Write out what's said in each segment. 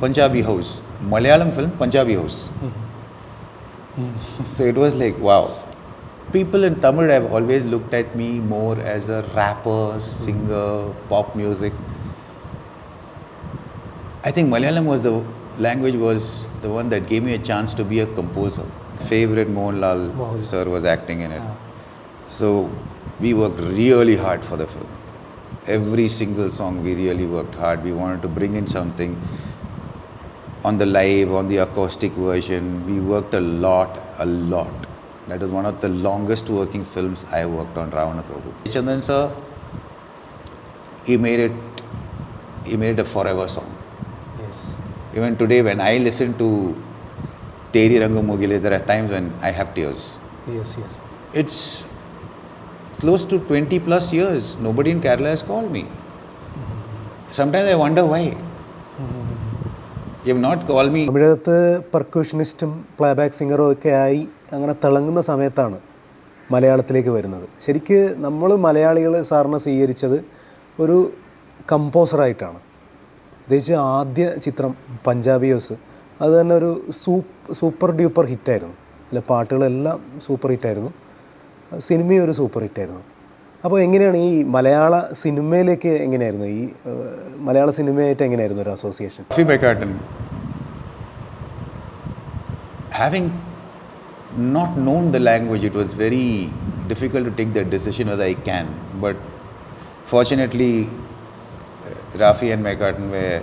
Punjabi house. Malayalam film, Punjabi house. So it was like, wow. People in Tamil have always looked at me more as a rapper, singer, pop music. I think Malayalam was the language was the one that gave me a chance to be a composer. Favorite Mohanlal sir was acting in it. So we worked really hard for the film. Every single song we really worked hard. We wanted to bring in something on the live, on the acoustic version. We worked a lot. That was one of the longest working films I worked on, Ravanaprabhu. Chandran sir, he made it a forever song. Yes. Even today when I listen to Teri Rangu Mugile, there are times when I have tears. Yes. It's close to 20 plus years. Nobody in Kerala has called me. Sometimes I wonder why. You have not called me. തമിഴകത്ത് പെർക്യൂഷനിസ്റ്റും playback സിംഗറും ഒക്കെ ആയി അങ്ങനെ തിളങ്ങുന്ന സമയത്താണ് മലയാളത്തിലേക്ക് വരുന്നത്. ശരിക്ക് നമ്മൾ മലയാളികൾ സാറിനെ സ്വീകരിച്ചത് ഒരു കമ്പോസറായിട്ടാണ്. പ്രത്യേകിച്ച് ആദ്യ ചിത്രം പഞ്ചാബി ഹൗസ്, അത് തന്നെ ഒരു സൂപ്പർ ഡ്യൂപ്പർ ഹിറ്റായിരുന്നു. അല്ല, പാട്ടുകളെല്ലാം സൂപ്പർ ഹിറ്റായിരുന്നു, സിനിമയും ഒരു സൂപ്പർ ഹിറ്റായിരുന്നു. അപ്പോൾ എങ്ങനെയാണ് ഈ മലയാള സിനിമയിലേക്ക് എങ്ങനെയായിരുന്നു, ഈ മലയാള സിനിമയായിട്ട് എങ്ങനെയായിരുന്നു ഒരു association? Having not known the language, it was very difficult to take that decision whether I can. But fortunately, Rafi and Meccarton were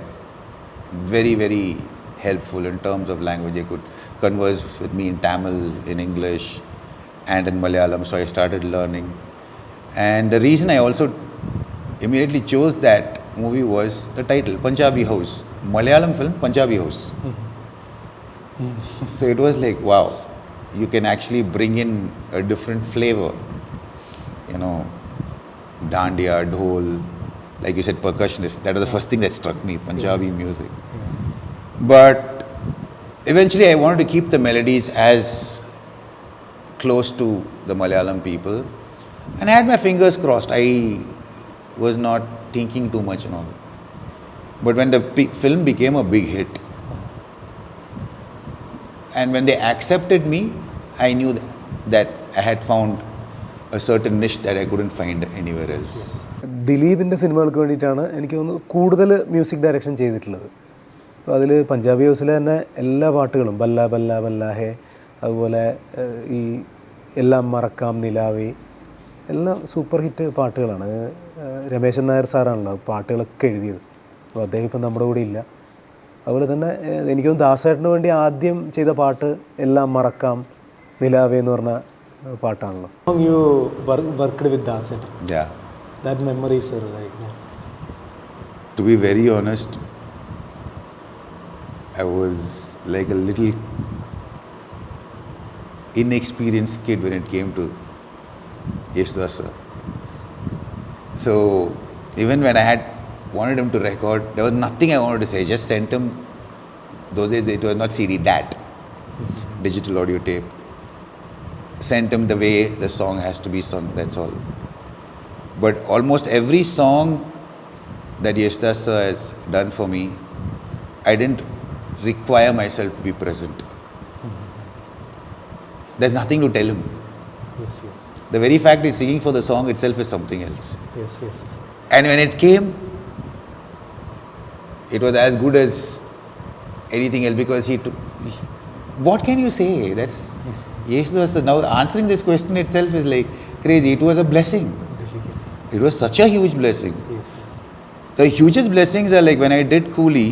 very, very helpful in terms of language. They could converse with me in Tamil, in English, and in Malayalam. So I started learning. And the reason I also immediately chose that movie was the title, Punjabi House. Malayalam film, Punjabi House. So it was like, wow, you can actually bring in a different flavor. You know, dandiya, dhol, like you said, percussionist. That was the first thing that struck me, Punjabi music. But eventually I wanted to keep the melodies as close to the Malayalam people. And I had my fingers crossed. I was not thinking too much and all. But when the film became a big hit, and when they accepted me, I knew that I had found a certain niche that I couldn't find anywhere else. ദിലീപിൻ്റെ സിനിമകൾക്ക് വേണ്ടിയിട്ടാണ് എനിക്ക് തോന്നുന്നു കൂടുതൽ music direction ചെയ്തിട്ടുള്ളത്. അപ്പോൾ അതിൽ പഞ്ചാബി ഹൗസിലെ തന്നെ എല്ലാ പാട്ടുകളും, ബല്ല ബല്ല ബല്ലാഹെ, അതുപോലെ ഈ എല്ലാം മറക്കാം നിലാവേ, എല്ലാം സൂപ്പർ ഹിറ്റ് പാട്ടുകളാണ്. രമേശൻ നായർ സാറാണല്ലോ പാട്ടുകളൊക്കെ എഴുതിയത്. അപ്പോൾ അദ്ദേഹം ഇപ്പം നമ്മുടെ കൂടെ ഇല്ല. അതുപോലെ തന്നെ എനിക്കൊന്ന് ദാസേട്ടന് വേണ്ടി ആദ്യം ചെയ്ത പാട്ട് എല്ലാം മറക്കാം നിലാവേ എന്ന് പറഞ്ഞ പാട്ടാണല്ലോ. U worked with Dasettan. Yeah. That memories are like that. To be very honest, I was like a little inexperienced kid when it came to Yesudas sir. So even when I had wanted him to record, there was nothing I wanted to say. Just sent him. Those days it was not CD, DAT, digital audio tape. Sent him the way the song has to be sung. That's all. But almost every song that Yesudas sir has done for me, I didn't require myself to be present. There's nothing to tell him. Yes. The very fact he's singing for the song itself is something else. Yes. And when it came, it was as good as anything else because what can you say? That's Yesudas. Now answering this question itself is like crazy. It was a blessing. It was such a huge blessing. Yes. The hugest blessings are like when I did Coolie,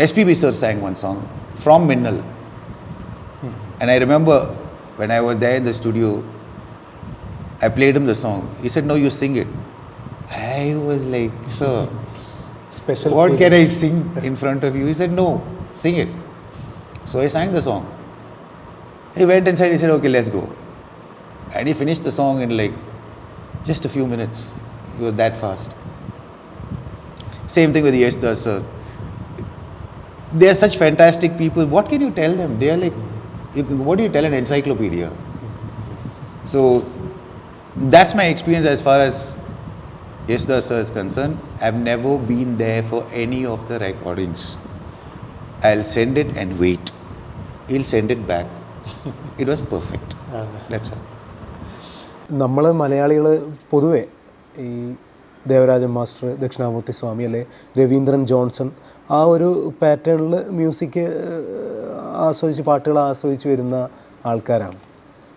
SPB sir sang one song from Minnal. And I remember when I was there in the studio, I played him the song. He said, "No, you sing it." I was like, "Sir, Special what feeling. can I sing in front of you?" He said, "No, sing it." So I sang the song. He went inside, he said, "Okay, let's go." And he finished the song in like just a few minutes. He was that fast. Same thing with Yesudas sir. They are such fantastic people. What can you tell them? They are like, what do you tell an encyclopedia? So that's my experience as far as Yesda sir is concerned, I've never been there for any of the recordings. I'll send it and wait. He'll send it back. It was perfect. That's all. നമ്മൾ മലയാളികൾ പൊതുവെ ഈ Devarajan master, Dakshinamurthy സ്വാമി അല്ലെ Raveendran Johnson ആ ഒരു പാറ്റേണിൽ music ആസ്വദിച്ച് പാട്ടുകൾ ആസ്വദിച്ച് വരുന്ന ആൾക്കാരാണ്.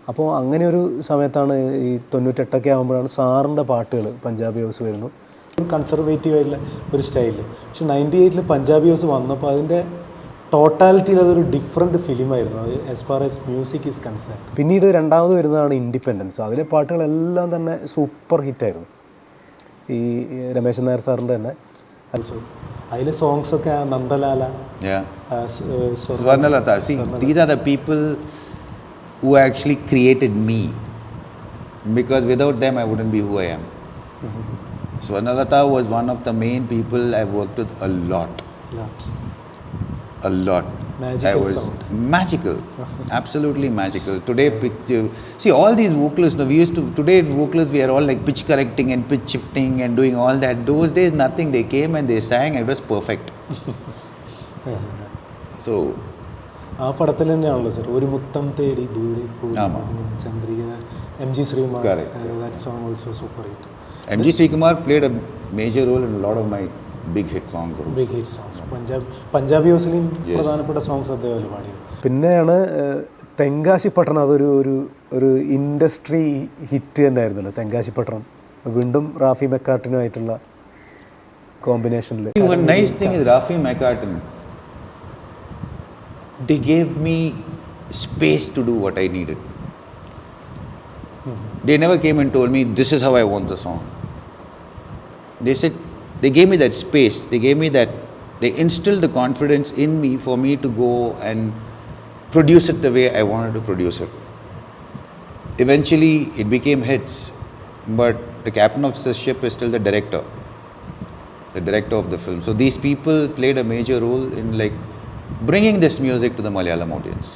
അപ്പോൾ അങ്ങനെ ഒരു സമയത്താണ് ഈ 98 ആകുമ്പോഴാണ് സാറിൻ്റെ പാട്ടുകൾ പഞ്ചാബി ഹൗസ് വരുന്നു. ഒരു കൺസർവേറ്റീവ് ആയിട്ടുള്ള ഒരു സ്റ്റൈലിൽ. പക്ഷെ 98 പഞ്ചാബി ഹൗസ് വന്നപ്പോൾ അതിൻ്റെ ടോട്ടാലിറ്റിയിൽ അതൊരു ഡിഫറെൻറ്റ് ഫിലിമായിരുന്നു അത് as far as music is concern. പിന്നീട് രണ്ടാമത് വരുന്നതാണ് ഇൻഡിപെൻഡൻസ്. അതിലെ പാട്ടുകളെല്ലാം തന്നെ സൂപ്പർ ഹിറ്റായിരുന്നു. ഈ രമേശൻ നായർ സാറിൻ്റെ തന്നെ അതിലെ സോങ്സൊക്കെ Nandalala, Swarnalatha. See, these are the people who actually created me. Because without them, I wouldn't be who I am. Swarnalatha was one of the main people I worked with a lot. A lot. Magical sound. Magical. Absolutely magical. Today, see all these vocalists, we used to, today vocalists, we are all like pitch correcting and pitch shifting and doing all that. Those days, nothing. They came and they sang and it was perfect. So, ആ പടത്തിൽ തന്നെയാണല്ലോ sir ഒരു മുത്തം തേടി ദൂരെ Chandrika, MG Sreekumar. That song also super hit. MG Srikumar played a major role in a lot of my big hit songs. Big hit songs Punjabi ഹൗസിലെയും പ്രധാനപ്പെട്ട songs അദ്ദേഹം പാടിയത്. പിന്നെയാണ് തെങ്കാശിപ്പട്ടണം. അതൊരു ഒരു ഒരു ഇൻഡസ്ട്രി ഹിറ്റ് തന്നെയായിരുന്നല്ലോ തെങ്കാശിപ്പട്ടണം. വീണ്ടും റാഫി മെക്കാർട്ടിനുമായിട്ടുള്ള കോമ്പിനേഷനിൽ. One nice thing is Rafi McCartan. They gave me space to do what I needed. They never came and told me, this is how I want the song. They said, they gave me that space. They gave me that, they instilled the confidence in me for me to go and produce it the way I wanted to produce it. Eventually, it became hits. But the captain of the ship is still the director of the film. So these people played a major role in like bringing this music to the Malayalam audience.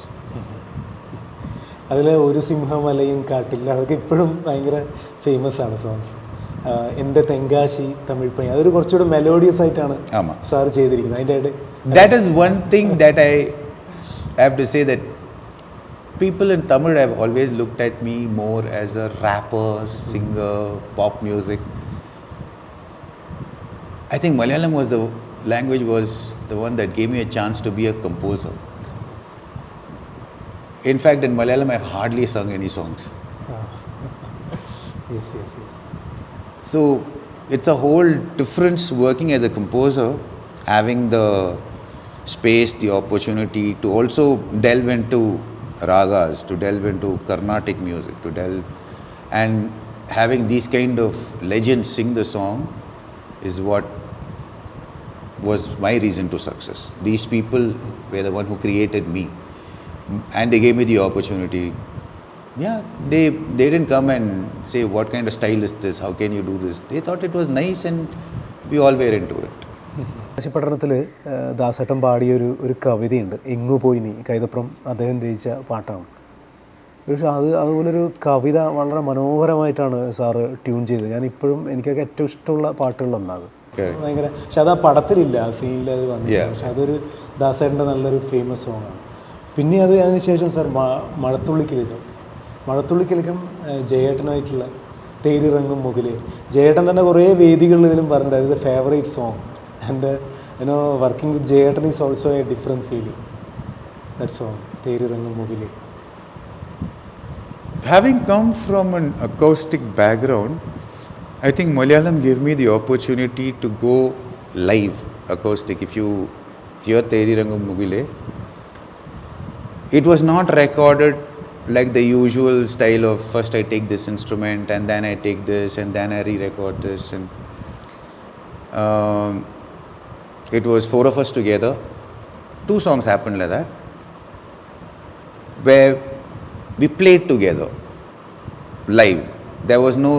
അതിൽ ഒരു സിംഹമലയും കാട്ടില്ല അതൊക്കെ ഇപ്പോഴും ഭയങ്കര famous ആണ് songs. എൻ്റെ തെങ്കാശി തമിഴ് പയ്യൻ അതൊരു കുറച്ചുകൂടെ മെലോഡിയസ് ആയിട്ടാണ് സാർ ചെയ്തിരിക്കുന്നത്. അതിൻ്റെ That is one thing that I have to say, that people in Tamil have always looked at me more as a rapper, singer, pop music. I think Malayalam was the language, was the one that gave me a chance to be a composer. In fact, in Malayalam, I've hardly sung any songs. Yes. So, it's a whole difference working as a composer, having the space, the opportunity to also delve into ragas, to delve into Carnatic music, to delve, and having these kind of legends sing the song is what was my reason to success. These people were the one who created me, and they gave me the opportunity. Yeah, they didn't come and say, what kind of style is this, how can you do this. They thought it was nice and we all were into it. പട്ടണത്തിൽ ദാസേട്ടൻ പാടിയൊരു ഒരു കവിതയുണ്ട്, എങ്ങു പോയി നീ, കൈതപ്രം അദ്ദേഹം രചിച്ച പാട്ടാണ്. പക്ഷേ അതുപോലൊരു കവിത വളരെ മനോഹരമായിട്ടാണ് സാറ് ട്യൂൺ ചെയ്തത്. ഞാൻ ഇപ്പോഴും എനിക്കൊക്കെ ഏറ്റവും ഇഷ്ടമുള്ള പാട്ടുകളിലൊന്നാണ്. ഭയങ്കര, പക്ഷെ അത് ആ പടത്തിലില്ല, ആ സീനിൽ അത് വന്നില്ല. പക്ഷെ അതൊരു ദാസേട്ടൻ്റെ നല്ലൊരു ഫേമസ് സോങ്ങാണ്. പിന്നെ അതിനുശേഷം സാർ മഴത്തുള്ളിക്കിലുക്കം ജയേട്ടനായിട്ടുള്ള തേരിറങ്ങും മുകിലേ. ജയേട്ടൻ തന്നെ കുറേ വേദികളിൽ ഇതിലും പറഞ്ഞിട്ടുണ്ടായിരുന്നു favourite song. And working with Jayettan is also a different feeling. That song തേരിറങ്ങും മുകിലേ. Having come from an acoustic background, I think Malayalam gave me the opportunity to go live acoustic. If you hear Therirangam Mugile, it was not recorded like the usual style of first I take this instrument and then I take this and then I re-record this. And it was 4 of us together. 2 songs happened like that, where we played together live. There was no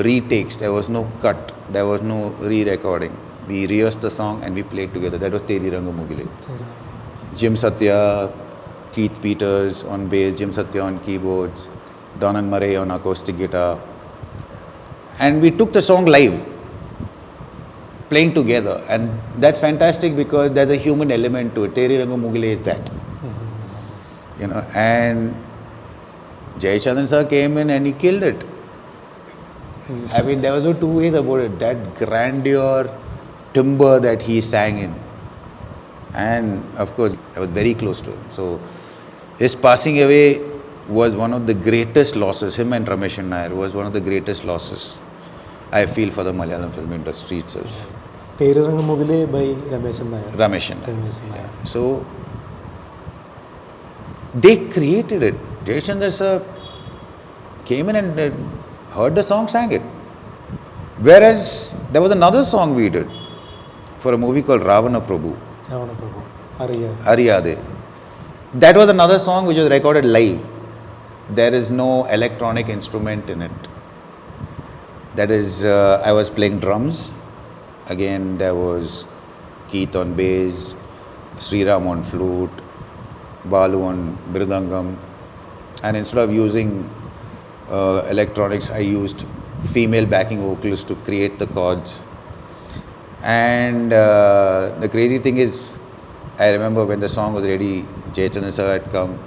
retakes, there was no cut, there was no re-recording. We rehearsed the song and we played together. That was Therirangam Mugile. Jim Satya, Keith Peters on bass, Jim Satya on keyboards, Don and Murray on acoustic guitar. And we took the song live. playing together, and that's fantastic because there's a human element to it. Teri Rangu Mugile is that, you know. And Jayachandran sir came in and he killed it. I mean, there was no two ways about it. That grandeur, timbre that he sang in, and of course, I was very close to him. So his passing away was one of the greatest losses. Him and Ramesh Nair was one of the greatest losses I feel for the Malayalam film industry itself. Theruranga Mugile by Ramesh Nair. Ramesh Nair. So they created it. Jayachandra sir came in and heard the song, sang it. Whereas there was another song we did for a movie called Ravanaprabhu. Ariyade. That was another song which was recorded live. There is no electronic instrument in it. That is, I was playing drums. Again, there was Keith on bass, Sriram on flute, Balu on mridangam. And instead of using electronics, I used female backing vocals to create the chords. And the crazy thing is, I remember when the song was ready, Jayachandran sir had come.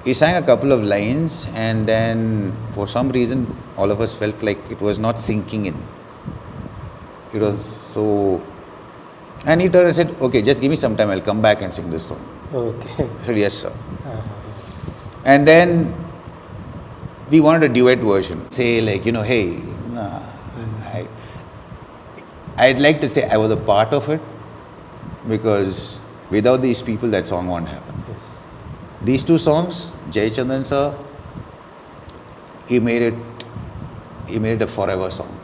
He sang a couple of lines, and then for some reason, all of us felt like it was not sinking in. It was so... And he turned and said, okay, just give me some time, I'll come back and sing this song. Okay. I said, yes, sir. And then we wanted a duet version. Say like, you know, hey, I'd like to say I was a part of it, because without these people, that song won't happen. Yes. These two songs, Jayachandran sir, he made it a forever song.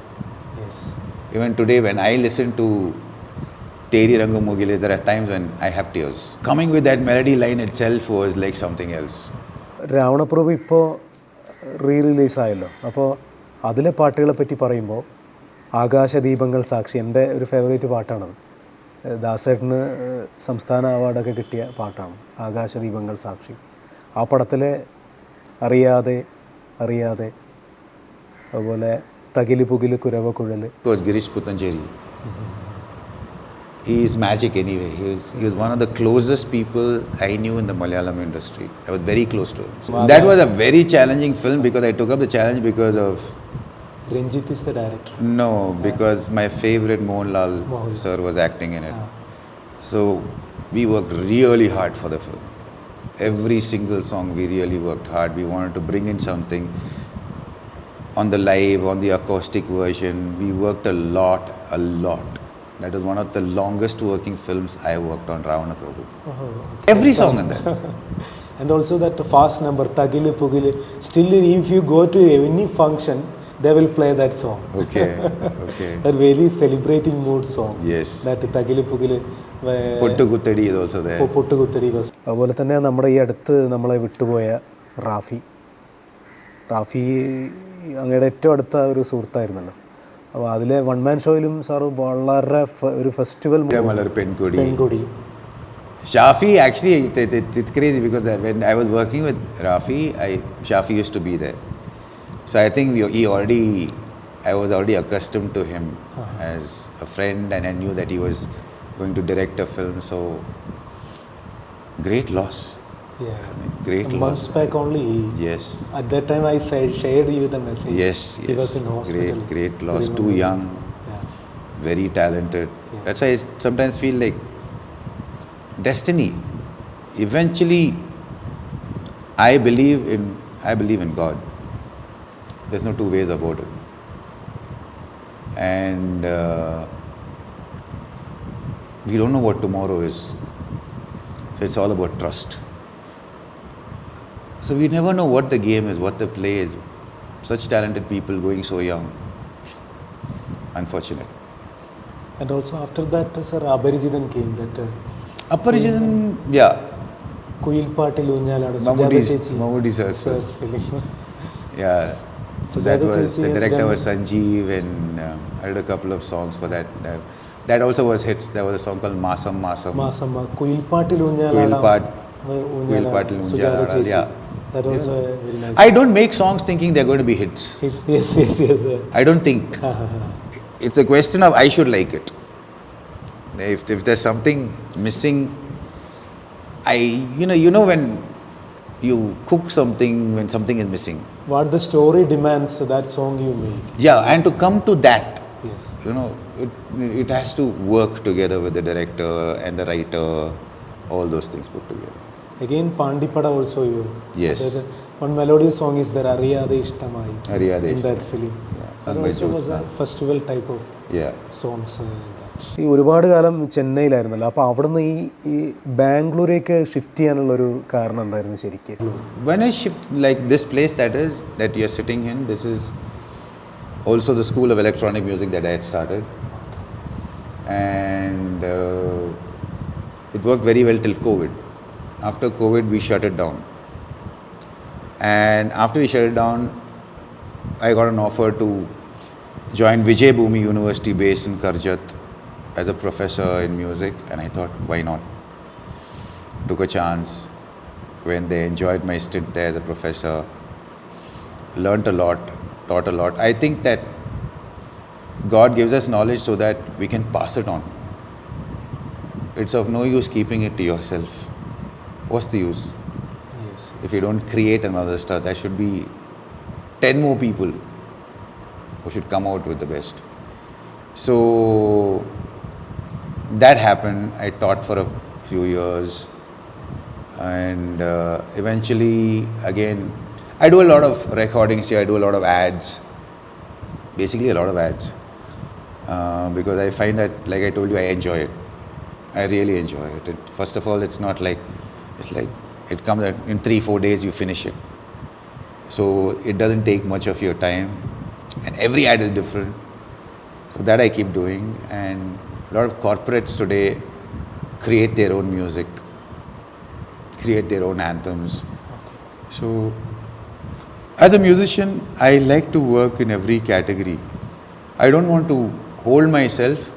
Yes. Even today, when I listen to Teri Rangu Mugile, there are times when I have tears. Coming with that melody line itself was like something else. Ravanaprabhu ഇപ്പോൾ റീറിലീസായല്ലോ. അപ്പോൾ അതിലെ പാട്ടുകളെ പറ്റി പറയുമ്പോൾ ആകാശദീപങ്ങൾ സാക്ഷി എൻ്റെ ഒരു favourite പാട്ടാണത്. ദാസേട്ടന് സംസ്ഥാന അവാർഡൊക്കെ കിട്ടിയ പാട്ടാണ് ആകാശദീപങ്ങൾ സാക്ഷി. ആ പടത്തിലെ അറിയാതെ അറിയാതെ, അതുപോലെ തകിലി പുകില് കുരവ കുഴൽ. Girish Puttancheri. He is magic anyway. He was one of the closest people I knew in the Malayalam industry. I was very close to him. So that was a very challenging film, because I took up the challenge because of... Ranjit is the director. No, because my favorite Mohanlal sir was acting in it. So we worked really hard for the film. Every single song we really worked hard. We wanted to bring in something on the live, on the acoustic version. We worked a lot. That was one of the longest working films I worked on, Ravanaprabhu. Every song in that. And also that fast number, Tagile Pugile. Still, if you go to any function, they will play that song. Okay. That very celebrating mood song. Yes. That Tagile Pugile. Pottu Guttadi is also there. Pottu Guttadi was. അതുപോലെ തന്നെ നമ്മുടെ ഈ അടുത്ത് നമ്മളെ വിട്ടുപോയ റാഫി അങ്ങയുടെ ഏറ്റവും അടുത്ത ഒരു സുഹൃത്തായിരുന്നല്ലോ. അപ്പോൾ അതിലെ വൺ മാൻ ഷോയിലും സാറ് വളരെ ഒരു festival പെൺകൊടി. Shafi, actually, it's crazy because when I was working with Rafi, Shafi used to be there. So I think I was already accustomed to him as a friend, and I knew that he was going to direct a film. So great loss. Yeah. I mean, great loss. Months back only. Yes. At that time, I shared you the message. Yes. He was in hospital. Great loss. Too young. Yeah. Very talented. Yeah. That's why I sometimes feel like destiny. Eventually, I believe in God. There's no two ways about it. And we don't know what tomorrow is. So it's all about trust. So we never know what the game is, what the play is. Such talented people going so young. Unfortunate. And also after that, sir, Abarijidan came. That Abarijidan, yeah. Kuyilpaatil Unjaladu. Mammootty sir's film. Yeah. So that was, the director was Sanjeev, and I did a couple of songs for that. That also was hits. There was a song called Masam. Kuyilpaatil Unjaladu. Yeah. That was very nice. I don't make songs thinking they're going to be hits. Yes. I don't think. it's a question of I should like it. If there's something missing, you know when you cook something when something is missing. What the story demands, that song you make. Yeah, and to come to that, Yes. it has to work together with the director and the writer, all those things put together. Again, Pandipada also you. Yes. One melodious song is there, Ariyade Ishtamai. Ariyade in that Ishtamai. film. Yeah, That sung by also was a Jyotsna. festival type of Yeah. songs. ഈ ഒരുപാട് കാലം ചെന്നൈയിലായിരുന്നല്ലോ, അപ്പോൾ അവിടുന്ന് ഈ ബാംഗ്ലൂരേക്ക് shift ചെയ്യാനുള്ളൊരു കാരണം എന്തായിരുന്നു ശരിക്കും? When I shift, like this place that you're sitting in, this is also the school of electronic music that I had started. And it worked very well till COVID. After COVID, we shut it down. And after we shut it down, I got an offer to join Vijay Bhumi University based in Karjat as a professor in music, and I thought, why not? Took a chance. When they enjoyed my stint there as a professor, learnt a lot, taught a lot. I think that God gives us knowledge so that we can pass it on. It's of no use keeping it to yourself. What's the use? Yes. If you don't create another stuff, there should be 10 more people who should come out with the best. So that happened. I taught for a few years, and eventually, again, I do a lot of recordings here. I do a lot of ads, basically a lot of ads, because I find that, like I told you, I enjoy it. I really enjoy it. First of all, it's not like, it's like it comes in 3-4 days you finish it. So it doesn't take much of your time, and every ad is different. So that I keep doing, and a lot of corporates today create their own music, create their own anthems. Okay. So as a musician, I like to work in every category. I don't want to hold myself.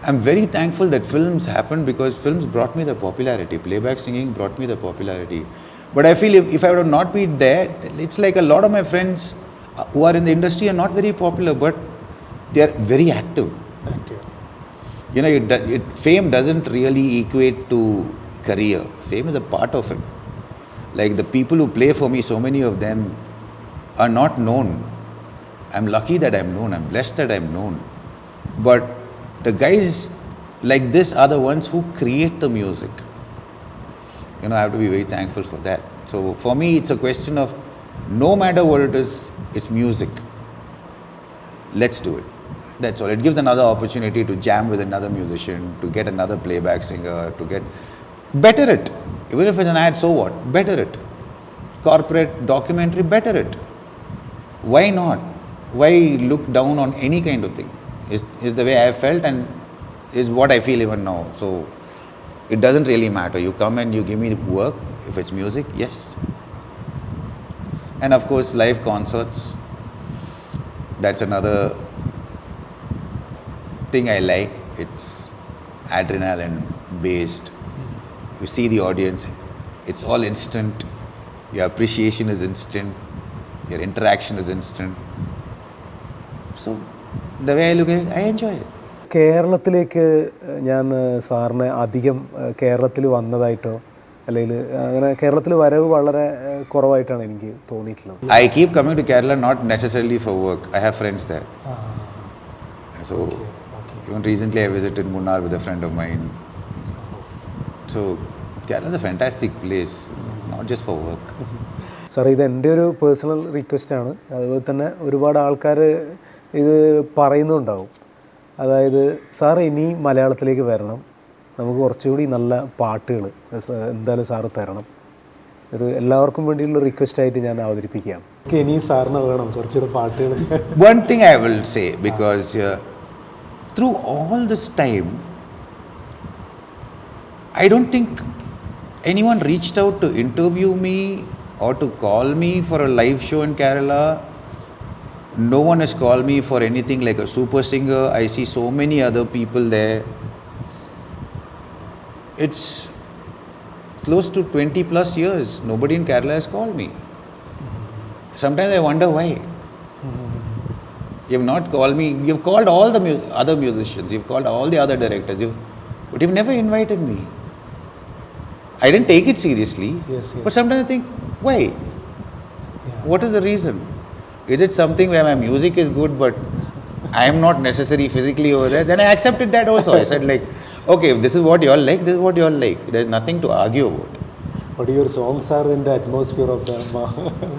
I'm very thankful that films happened, because films brought me the popularity. Playback singing brought me the popularity. But I feel if I would have not been there, it's like a lot of my friends who are in the industry are not very popular, but they are very active. Active. Fame doesn't really equate to career. Fame is a part of it. Like the people who play for me, so many of them are not known. I'm lucky that I'm known. I'm blessed that I'm known. But the guys like this are the ones who create the music. I have to be very thankful for that. So for me, it's a question of no matter what it is, it's music. Let's do it. That's all. It gives another opportunity to jam with another musician, to get another playback singer, to get better it. Even if it's an ad, so what? Better it. Corporate, documentary, better it. Why not? Why look down on any kind of thing? Is the way I felt, and is what I feel even now. So it doesn't really matter. You come and you give me work. If it's music, yes. And of course, live concerts. That's another thing I like. It's adrenaline based. You see the audience. It's all instant. Your appreciation is instant. Your interaction is instant. So the way I look at it, I enjoy it. കേരളത്തിലേക്ക് ഞാൻ സാറിന് അധികം കേരളത്തിൽ വന്നതായിട്ടോ അല്ലെങ്കിൽ അങ്ങനെ കേരളത്തിൽ വരവ് വളരെ കുറവായിട്ടാണ് എനിക്ക് തോന്നിയിട്ടുള്ളത്. I keep coming to Kerala not necessarily for work. I have friends there. So even recently I visited Munnar with a friend of mine. So Kerala is a fantastic place, not just for work. Sir, ഇത് എൻ്റെ ഒരു personal റിക്വസ്റ്റാണ്. അതുപോലെ തന്നെ ഒരുപാട് ആൾക്കാർ ഇത് പറയുന്നുണ്ടാവും. അതായത് sir ഇനി മലയാളത്തിലേക്ക് വരണം, നമുക്ക് കുറച്ചുകൂടി നല്ല പാട്ടുകൾ എന്തായാലും സാറ് തരണം. എല്ലാവർക്കും വേണ്ടിയുള്ള റിക്വസ്റ്റായിട്ട് ഞാൻ അവതരിപ്പിക്കുകയാണ്. ഇനി സാറിന് വേണം കുറച്ചുകൂടി പാട്ടുകൾ. One thing I will say, because through all this time, I don't think anyone reached out to interview me or to call me for a live show in Kerala. No one has called me for anything like a super singer. I see so many other people there. It's close to 20 plus years. Nobody in Kerala has called me. Sometimes I wonder why. You've not called me. You've called all the other musicians. You've called all the other directors. But you've never invited me. I didn't take it seriously. Yes, yes. But sometimes I think, why? Yeah. What is the reason? Is it something where my music is good, but I am not necessarily physically over there? Then I accepted that also. I said like, okay, if this is what you all like, this is what you all like. There's nothing to argue about. But your songs are in the atmosphere of the...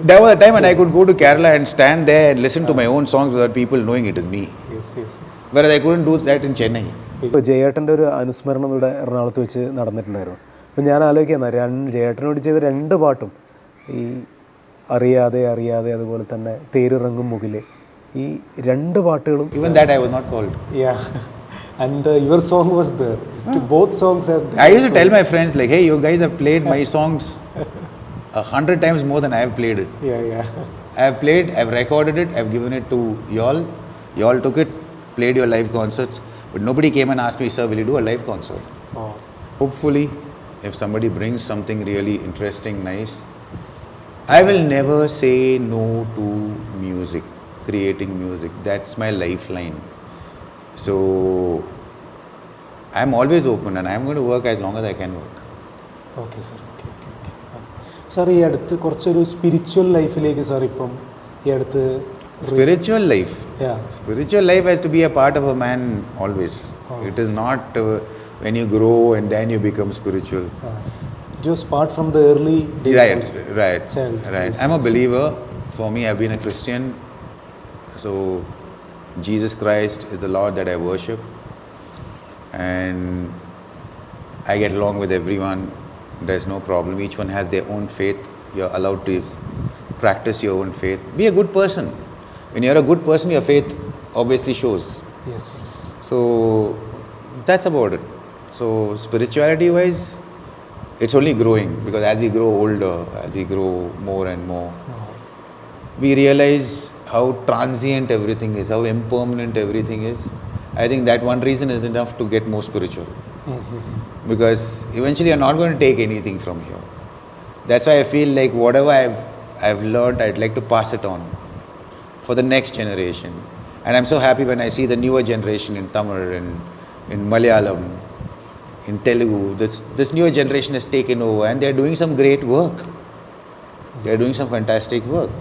There was a time when I could go to Kerala and stand there and listen to my own songs without people knowing it is me. Yes, yes, yes. Whereas I couldn't do that in Chennai. ഇപ്പോൾ ജയേട്ടൻ്റെ ഒരു അനുസ്മരണം ഇവിടെ എറണാകുളത്ത് വെച്ച് നടന്നിട്ടുണ്ടായിരുന്നു. അപ്പോൾ ഞാൻ ആലോചിക്കുന്ന ജയേട്ടനോട് ചെയ്ത 2 പാട്ടും ഈ അറിയാതെ അറിയാതെ അതുപോലെ തന്നെ തേരിറങ്ങും മുകിലെ ഈ 2 പാട്ടുകളും Even that I was not called. Yeah. And your song was there. Both songs are there. I used to tell my friends like, hey, you guys have played my songs 100 times more than I have played it. Yeah, yeah. I have played, I have recorded it, I have given it to y'all. Y'all took it, played your live concerts. But nobody came and asked me, sir, will you do a live concert? Oh. Hopefully, if somebody brings something really interesting, nice, I will never say no to music, creating music. That's my lifeline. So, I'm always open and I'm going to work as long as I can work. Okay, sir. Okay. Sir, ഈ അടുത്ത് കുറച്ചൊരു spiritual ലൈഫിലേക്ക് sir ഇപ്പം ഈ അടുത്ത് Spiritual life. Yeah. Spiritual life has to be a part of a man always. It is not when you grow and then you become spiritual. It was part from the early days. Right. Child. I'm a believer. For me, I've been a Christian. So, Jesus Christ is the Lord that I worship. And I get along with everyone. There's no problem. Each one has their own faith. You're allowed to practice your own faith. Be a good person. When you're a good person, your faith obviously shows. Yes. So that's about it. So spirituality wise, it's only growing because as we grow older, as we grow more and more, we realize how transient everything is, how impermanent everything is. I think that one reason is enough to get more spiritual. Because eventually you're not going to take anything from here. That's why I feel like whatever I've learned, I'd like to pass it on for the next generation. And I'm so happy when I see the newer generation in Tamil and in Malayalam, in Telugu, this newer generation has taken over and they're doing some great work. They're doing some fantastic work.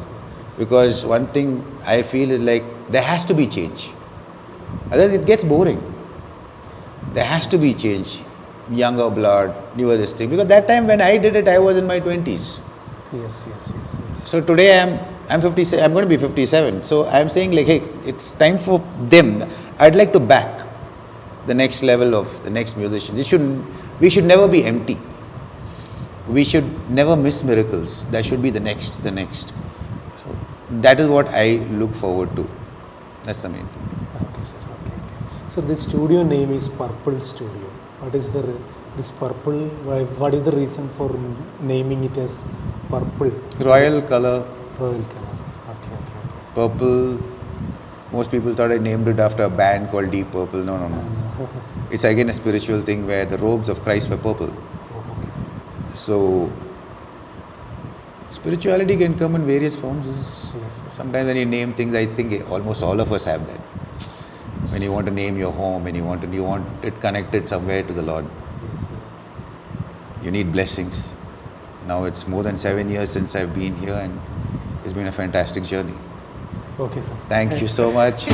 Because one thing I feel is like there has to be change. Otherwise it gets boring. There has to be change. Younger blood, newer this thing. Because that time when I did it, I was in my 20s. Yes. So today I'm 57. I'm going to be 57. So I'm saying like, hey, it's time for them. I'd like to back the next level of the next musician. We should never be empty. We should never miss miracles. There should be the next. So that is what I look forward to. That's the main thing. Okay, sir. Okay. So this studio name is Purple Studio. What is this purple? What is the reason for naming it as purple? Royal color. Okay. Purple. Most people thought I named it after a band called Deep Purple. No. It's again a spiritual thing where the robes of Christ were purple. Okay. So, spirituality can come in various forms. Yes. Sometimes when you name things, I think almost all of us have that. When you want to name your home and you want it connected somewhere to the Lord. Yes. You need blessings. Now it's more than 7 years since I've been here and it's been a fantastic journey. Okay, sir. Thank you so much.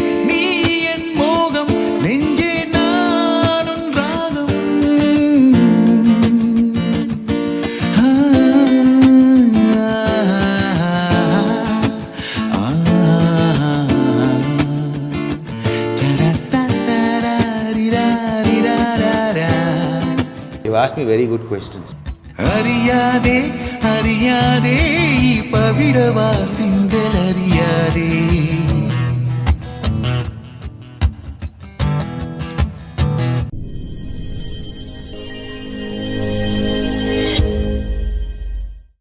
You've asked me very good questions. അറിയാതെ അറിയാതെ പവിടവാർ തിങ്കൾ അറിയാതെ